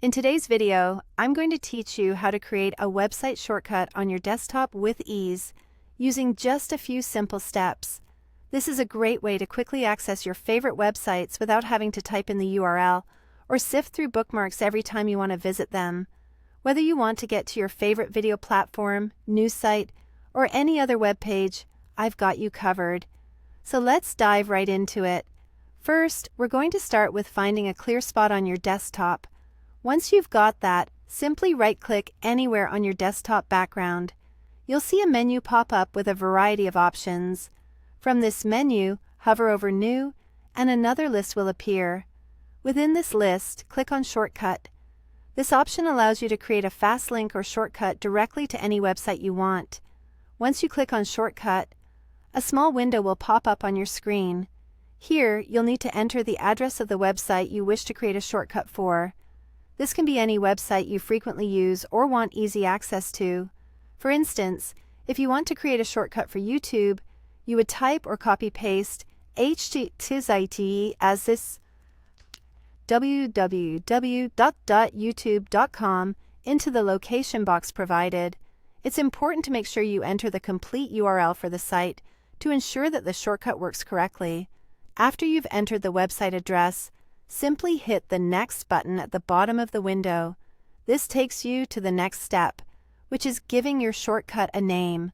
In today's video, I'm going to teach you how to create a website shortcut on your desktop with ease using just a few simple steps. This is a great way to quickly access your favorite websites without having to type in the URL or sift through bookmarks every time you want to visit them. Whether you want to get to your favorite video platform, news site, or any other web page, I've got you covered. So let's dive right into it. First, we're going to start with finding a clear spot on your desktop. Once you've got that, simply right-click anywhere on your desktop background. You'll see a menu pop up with a variety of options. From this menu, hover over New, and another list will appear. Within this list, click on Shortcut. This option allows you to create a fast link or shortcut directly to any website you want. Once you click on Shortcut, a small window will pop up on your screen. Here, you'll need to enter the address of the website you wish to create a shortcut for. This can be any website you frequently use or want easy access to. For instance, if you want to create a shortcut for YouTube, you would type or copy-paste http as this www.youtube.com into the location box provided. It's important to make sure you enter the complete URL for the site to ensure that the shortcut works correctly. After you've entered the website address, simply hit the Next button at the bottom of the window. This takes you to the next step, which is giving your shortcut a name.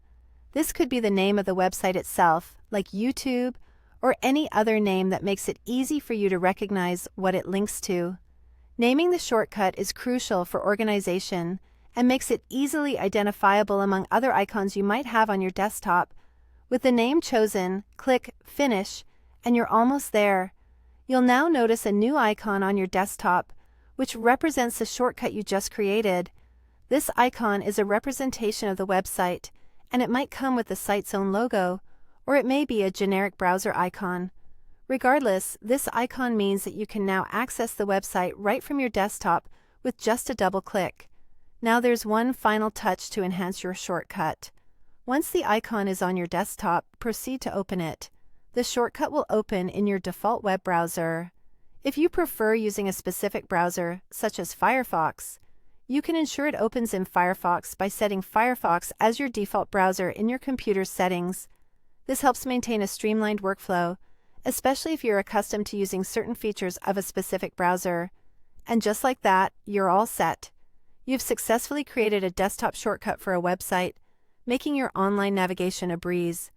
This could be the name of the website itself, like YouTube, or any other name that makes it easy for you to recognize what it links to. Naming the shortcut is crucial for organization and makes it easily identifiable among other icons you might have on your desktop. With the name chosen, click Finish, and you're almost there. You'll now notice a new icon on your desktop, which represents the shortcut you just created. This icon is a representation of the website, and it might come with the site's own logo, or it may be a generic browser icon. Regardless, this icon means that you can now access the website right from your desktop with just a double click. Now there's one final touch to enhance your shortcut. Once the icon is on your desktop, proceed to open it. The shortcut will open in your default web browser. If you prefer using a specific browser, such as Firefox, you can ensure it opens in Firefox by setting Firefox as your default browser in your computer's settings. This helps maintain a streamlined workflow, especially if you're accustomed to using certain features of a specific browser. And just like that, you're all set. You've successfully created a desktop shortcut for a website, making your online navigation a breeze.